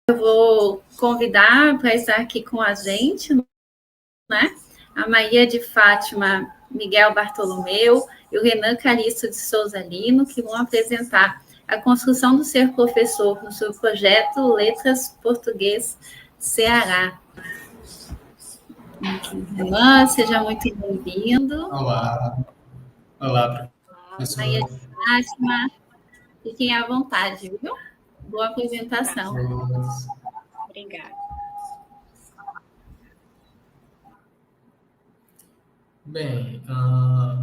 Eu vou convidar para estar aqui com a gente, né? A Maria de Fátima Miguel Bartolomeu e o Renan Calixto de Souza Lino, que vão apresentar a construção do ser professor no seu projeto Letras Português Ceará. Renan, seja muito bem-vindo. Olá, professor. Maria de Fátima, fiquem à vontade, viu? Boa apresentação. Obrigada. Bem,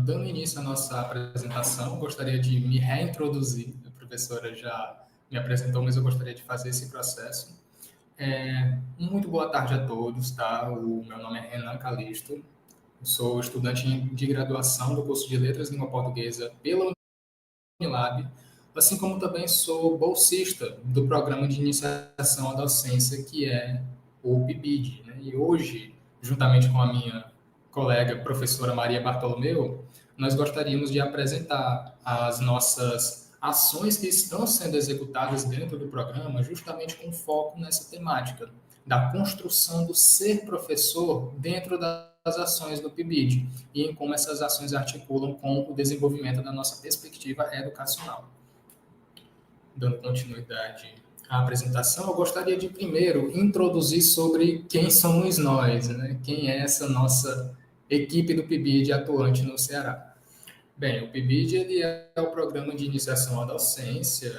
dando início à nossa apresentação, gostaria de me reintroduzir. A professora já me apresentou, mas eu gostaria de fazer esse processo. Muito boa tarde a todos, tá? O meu nome é Renan Calixto, eu sou estudante de graduação do curso de Letras e Língua Portuguesa pela Unilab, assim como também sou bolsista do Programa de Iniciação à Docência, que é o PIBID, né? E hoje, juntamente com a minha colega professora Maria Bartolomeu, nós gostaríamos de apresentar as nossas ações que estão sendo executadas dentro do programa, justamente com foco nessa temática da construção do ser professor dentro das ações do PIBID e em como essas ações articulam com o desenvolvimento da nossa perspectiva educacional. Dando continuidade à apresentação, eu gostaria de primeiro introduzir sobre quem somos nós, né? Quem é essa nossa equipe do PIBID atuante no Ceará. Bem, o PIBID ele é o Programa de Iniciação à Docência,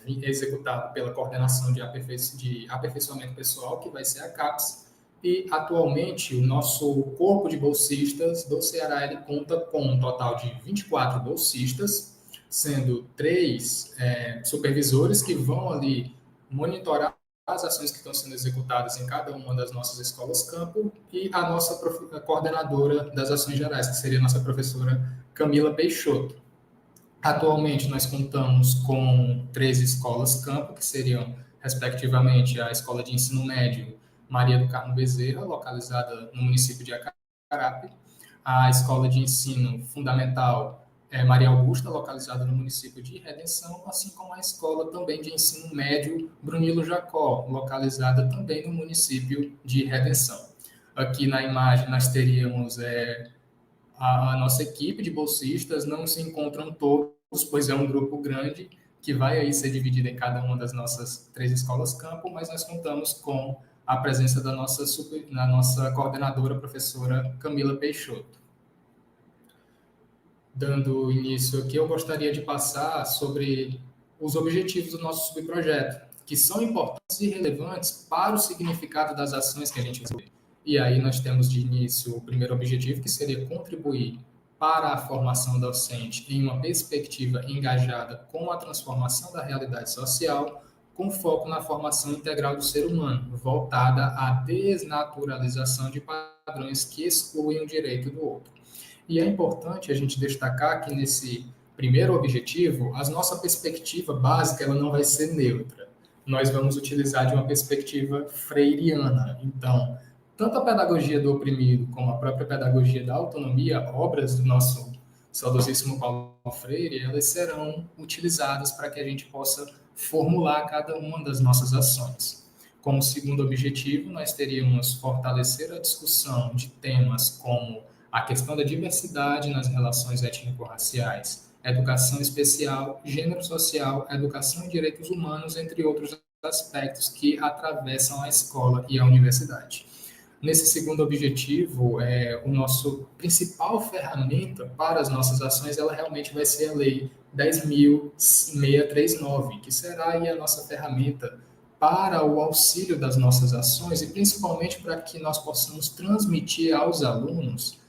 executado pela Coordenação de Aperfeiçoamento Pessoal, que vai ser a CAPES, e atualmente o nosso corpo de bolsistas do Ceará ele conta com um total de 24 bolsistas, sendo 3 supervisores que vão ali monitorar as ações que estão sendo executadas em cada uma das nossas escolas campo e a nossa coordenadora das ações gerais, que seria a nossa professora Camila Peixoto. Atualmente nós contamos com 3 escolas campo, que seriam, respectivamente, a Escola de Ensino Médio Maria do Carmo Bezerra, localizada no município de Acarape, a Escola de Ensino Fundamental Maria Augusta, localizada no município de Redenção, assim como a Escola também de Ensino Médio Brunilo Jacó, localizada também no município de Redenção. Aqui na imagem nós teríamos a nossa equipe de bolsistas, não se encontram todos, pois é um grupo grande que vai aí ser dividido em cada uma das nossas 3 escolas campo, mas nós contamos com a presença da nossa coordenadora, professora Camila Peixoto. Dando início aqui, eu gostaria de passar sobre os objetivos do nosso subprojeto, que são importantes e relevantes para o significado das ações que a gente vai fazer. E aí nós temos de início o primeiro objetivo, que seria contribuir para a formação docente em uma perspectiva engajada com a transformação da realidade social, com foco na formação integral do ser humano, voltada à desnaturalização de padrões que excluem o direito do outro. E é importante a gente destacar que nesse primeiro objetivo, a nossa perspectiva básica ela não vai ser neutra. Nós vamos utilizar de uma perspectiva freiriana. Então, tanto a pedagogia do oprimido como a própria pedagogia da autonomia, obras do nosso saudosíssimo Paulo Freire, elas serão utilizadas para que a gente possa formular cada uma das nossas ações. Como segundo objetivo, nós teríamos fortalecer a discussão de temas como a questão da diversidade nas relações étnico-raciais, educação especial, gênero social, educação e direitos humanos, entre outros aspectos que atravessam a escola e a universidade. Nesse segundo objetivo, o nosso principal ferramenta para as nossas ações, ela realmente vai ser a Lei 10.639, que será aí a nossa ferramenta para o auxílio das nossas ações e principalmente para que nós possamos transmitir aos alunos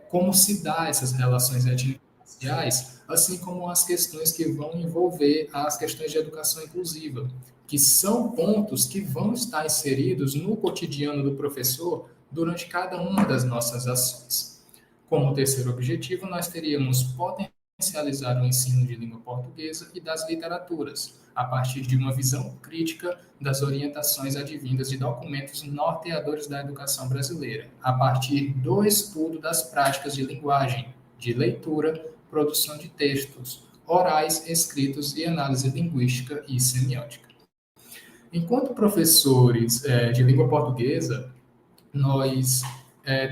como se dá essas relações étnico-raciais, assim como as questões que vão envolver as questões de educação inclusiva, que são pontos que vão estar inseridos no cotidiano do professor durante cada uma das nossas ações. Como terceiro objetivo, nós teríamos potencializar o ensino de língua portuguesa e das literaturas, a partir de uma visão crítica das orientações advindas de documentos norteadores da educação brasileira, a partir do estudo das práticas de linguagem, de leitura, produção de textos, orais, escritos e análise linguística e semiótica. Enquanto professores de língua portuguesa, nós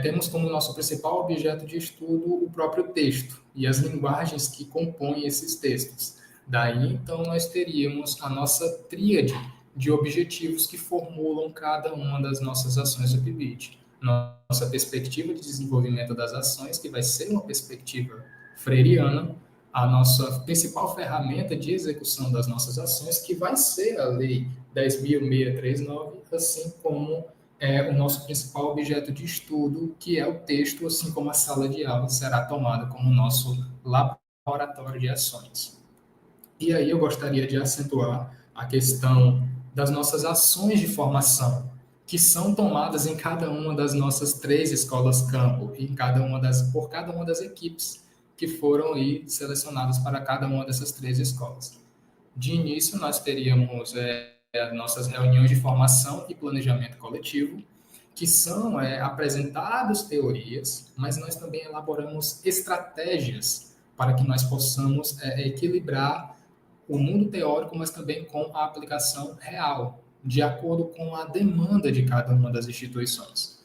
temos como nosso principal objeto de estudo o próprio texto e as linguagens que compõem esses textos. Daí, então, nós teríamos a nossa tríade de objetivos que formulam cada uma das nossas ações do PIBIT. Nossa perspectiva de desenvolvimento das ações, que vai ser uma perspectiva freiriana, a nossa principal ferramenta de execução das nossas ações, que vai ser a Lei 10.639, assim como o nosso principal objeto de estudo, que é o texto, assim como a sala de aula será tomada como nosso laboratório de ações. E aí eu gostaria de acentuar a questão das nossas ações de formação, que são tomadas em cada uma das nossas 3 escolas campo, por cada uma das equipes que foram aí selecionadas para cada uma dessas 3 escolas. De início, nós teríamos nossas reuniões de formação e planejamento coletivo, que são apresentadas teorias, mas nós também elaboramos estratégias para que nós possamos equilibrar o mundo teórico, mas também com a aplicação real, de acordo com a demanda de cada uma das instituições.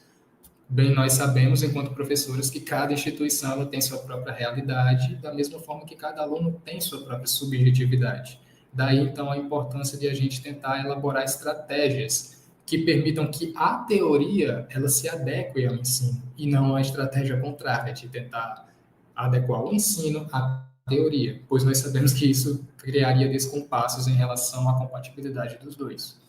Bem, nós sabemos, enquanto professores, que cada instituição ela tem sua própria realidade, da mesma forma que cada aluno tem sua própria subjetividade. Daí, então, a importância de a gente tentar elaborar estratégias que permitam que a teoria ela se adeque ao ensino, e não a estratégia contrária, de tentar adequar o ensino à teoria, pois nós sabemos que isso criaria descompassos em relação à compatibilidade dos dois.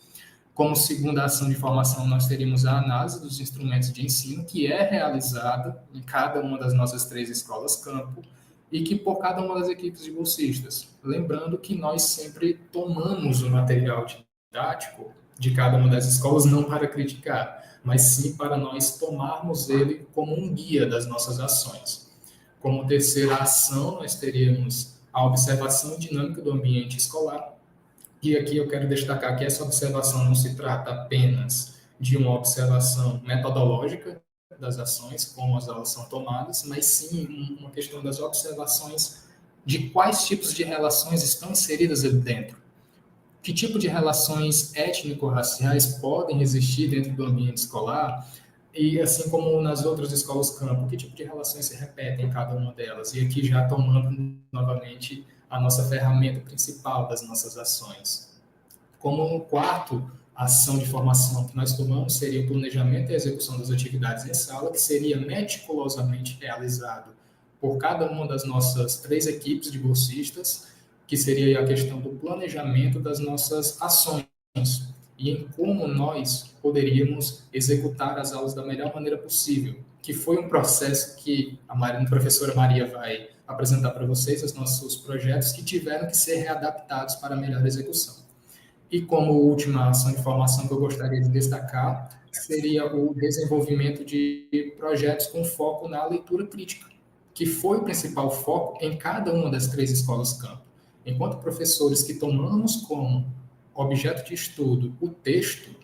Como segunda ação de formação, nós teríamos a análise dos instrumentos de ensino, que é realizada em cada uma das nossas 3 escolas campo, e que por cada uma das equipes de bolsistas. Lembrando que nós sempre tomamos o material didático de cada uma das escolas, não para criticar, mas sim para nós tomarmos ele como um guia das nossas ações. Como terceira ação, nós teríamos a observação dinâmica do ambiente escolar. E aqui eu quero destacar que essa observação não se trata apenas de uma observação metodológica das ações, como as aulas são tomadas, mas sim uma questão das observações de quais tipos de relações estão inseridas ali dentro. Que tipo de relações étnico-raciais podem existir dentro do ambiente escolar? E assim como nas outras escolas campo, que tipo de relações se repetem em cada uma delas? E aqui já tomando novamente a nossa ferramenta principal das nossas ações. Como quarto ação de formação que nós tomamos seria o planejamento e execução das atividades em sala, que seria meticulosamente realizado por cada uma das nossas 3 equipes de bolsistas, que seria a questão do planejamento das nossas ações e em como nós poderíamos executar as aulas da melhor maneira possível, que foi um processo que a professora Maria vai apresentar para vocês, os nossos projetos que tiveram que ser readaptados para a melhor execução. E como última ação de formação que eu gostaria de destacar, seria o desenvolvimento de projetos com foco na leitura crítica, que foi o principal foco em cada uma das 3 escolas campo. Enquanto professores que tomamos como objeto de estudo o texto,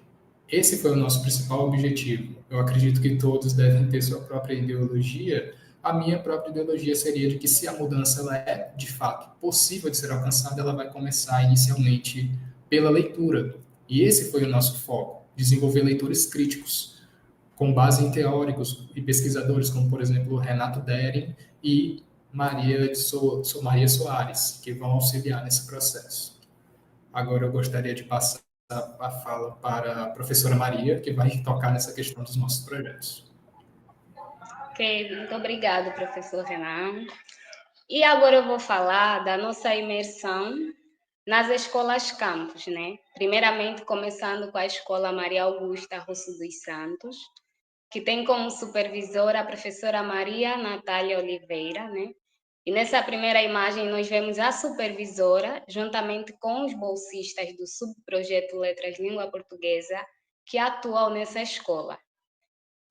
esse foi o nosso principal objetivo. Eu acredito que todos devem ter sua própria ideologia. A minha própria ideologia seria de que se a mudança ela é, de fato, possível de ser alcançada, ela vai começar inicialmente pela leitura. E esse foi o nosso foco, desenvolver leitores críticos, com base em teóricos e pesquisadores, como, por exemplo, Renato Deren e Maria Soares, que vão auxiliar nesse processo. Agora eu gostaria de passar a fala para a professora Maria, que vai tocar nessa questão dos nossos projetos. Ok, muito obrigada, professor Renan. E agora eu vou falar da nossa imersão nas escolas campus, né? Primeiramente, começando com a Escola Maria Augusta Rosso dos Santos, que tem como supervisora a professora Maria Natália Oliveira, né? E nessa primeira imagem nós vemos a supervisora, juntamente com os bolsistas do subprojeto Letras Língua Portuguesa, que atuam nessa escola.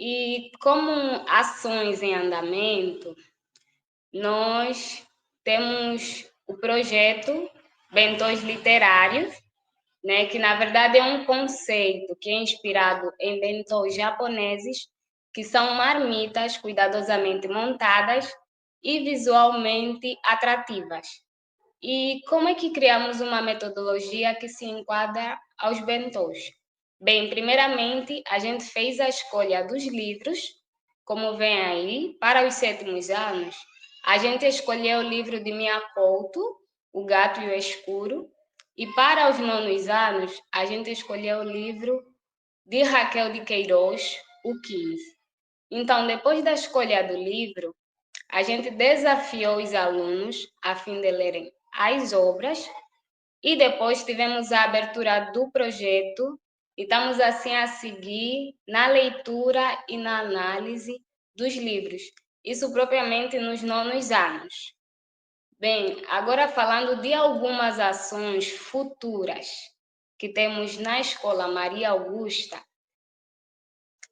E como ações em andamento, nós temos o projeto Bentões Literários, né, que na verdade é um conceito que é inspirado em bentões japoneses, que são marmitas cuidadosamente montadas e visualmente atrativas. E como é que criamos uma metodologia que se enquadra aos bentôs? Bem, primeiramente, a gente fez a escolha dos livros, como vem aí, para os 7º anos. A gente escolheu o livro de Mia Couto, O Gato e o Escuro, e para os 9º anos, a gente escolheu o livro de Raquel de Queiroz, O 15. Então, depois da escolha do livro, a gente desafiou os alunos a fim de lerem as obras e depois tivemos a abertura do projeto e estamos assim a seguir na leitura e na análise dos livros, isso propriamente nos 9º anos. Bem, agora falando de algumas ações futuras que temos na Escola Maria Augusta,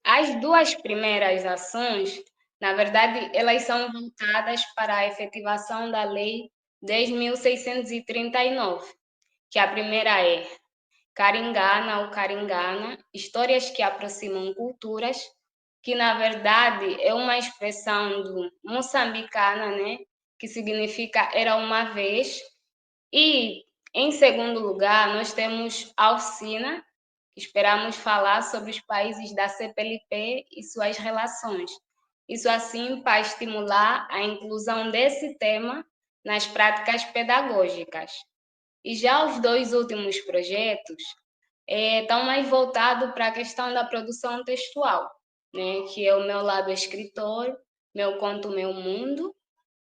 as 2 primeiras ações, na verdade, elas são voltadas para a efetivação da Lei 10.639, que a primeira é Caringana ou Caringana, histórias que aproximam culturas, que na verdade é uma expressão do moçambicana, né, que significa era uma vez. E, em segundo lugar, nós temos Alcina, que esperamos falar sobre os países da CPLP e suas relações. Isso assim para estimular a inclusão desse tema nas práticas pedagógicas. E já os 2 últimos projetos estão mais voltados para a questão da produção textual, né? Que é o meu lado escritor, Meu Conto, Meu Mundo.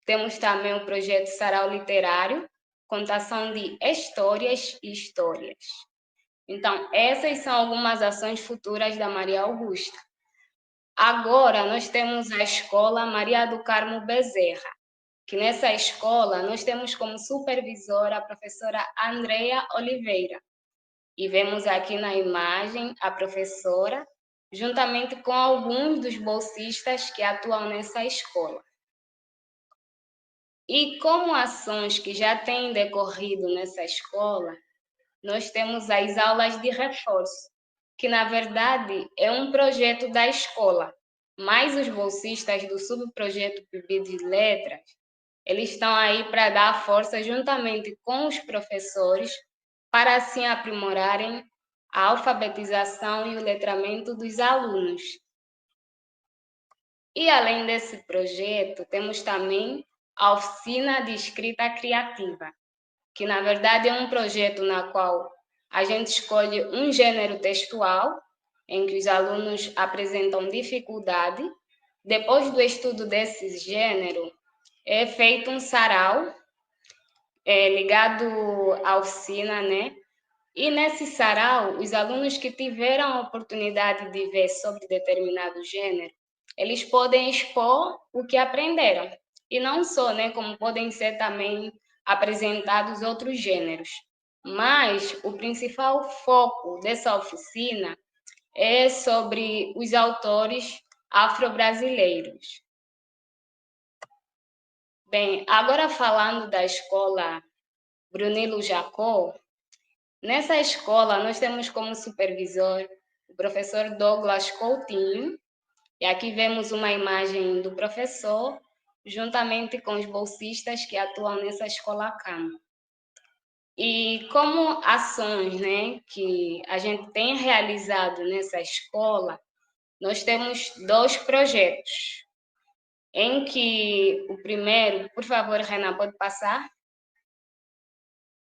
Temos também o projeto Sarau Literário, contação de histórias e histórias. Então, essas são algumas ações futuras da Maria Augusta. Agora, nós temos a Escola Maria do Carmo Bezerra, que nessa escola nós temos como supervisora a professora Andrea Oliveira. E vemos aqui na imagem a professora, juntamente com alguns dos bolsistas que atuam nessa escola. E como ações que já têm decorrido nessa escola, nós temos as aulas de reforço, que na verdade é um projeto da escola, mas os bolsistas do subprojeto PIB de Letras, eles estão aí para dar força juntamente com os professores para assim aprimorarem a alfabetização e o letramento dos alunos. E além desse projeto, temos também a oficina de escrita criativa, que na verdade é um projeto na qual a gente escolhe um gênero textual em que os alunos apresentam dificuldade. Depois do estudo desse gênero, é feito um sarau ligado à oficina, né? E nesse sarau, os alunos que tiveram a oportunidade de ver sobre determinado gênero, eles podem expor o que aprenderam. E não só, né, como podem ser também apresentados outros gêneros. Mas o principal foco dessa oficina é sobre os autores afro-brasileiros. Bem, agora falando da escola Brunilo Jacó, nessa escola nós temos como supervisor o professor Douglas Coutinho, e aqui vemos uma imagem do professor, juntamente com os bolsistas que atuam nessa escola CAM. E como ações, né, que a gente tem realizado nessa escola, nós temos 2 projetos, em que o primeiro, por favor, Renan, pode passar?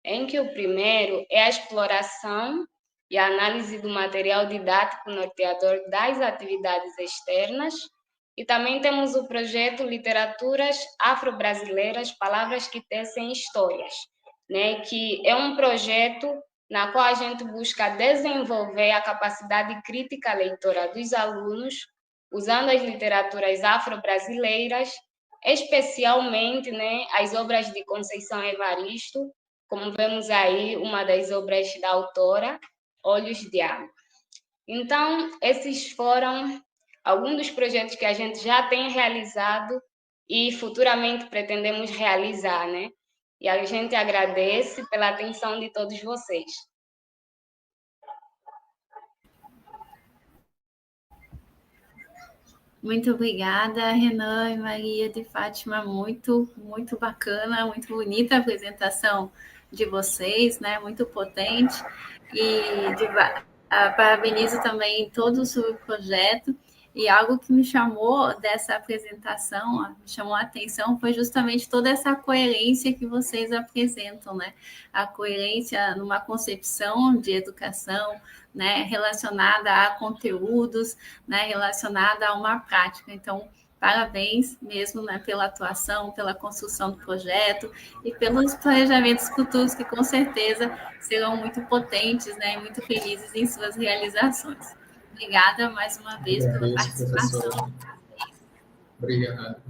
Em que o primeiro é a exploração e a análise do material didático norteador das atividades externas, e também temos o projeto Literaturas Afro-Brasileiras, Palavras que Tecem Histórias, né, que é um projeto na qual a gente busca desenvolver a capacidade crítica leitora dos alunos, usando as literaturas afro-brasileiras, especialmente, né, as obras de Conceição Evaristo, como vemos aí, uma das obras da autora, Olhos de Água. Então, esses foram alguns dos projetos que a gente já tem realizado e futuramente pretendemos realizar, né? E a gente agradece pela atenção de todos vocês. Muito obrigada, Renan e Maria de Fátima, muito, muito bacana, muito bonita a apresentação de vocês, né? Muito potente. E parabenizo também todos o projeto. E algo que me chamou dessa apresentação, me chamou a atenção, foi justamente toda essa coerência que vocês apresentam, né? A coerência numa concepção de educação, né? Relacionada a conteúdos, né? Relacionada a uma prática. Então, parabéns mesmo, né? Pela atuação, pela construção do projeto e pelos planejamentos futuros que, com certeza, serão muito potentes, né? E muito felizes em suas realizações. Obrigada mais uma vez pela Agradeço, participação. professora. Obrigado.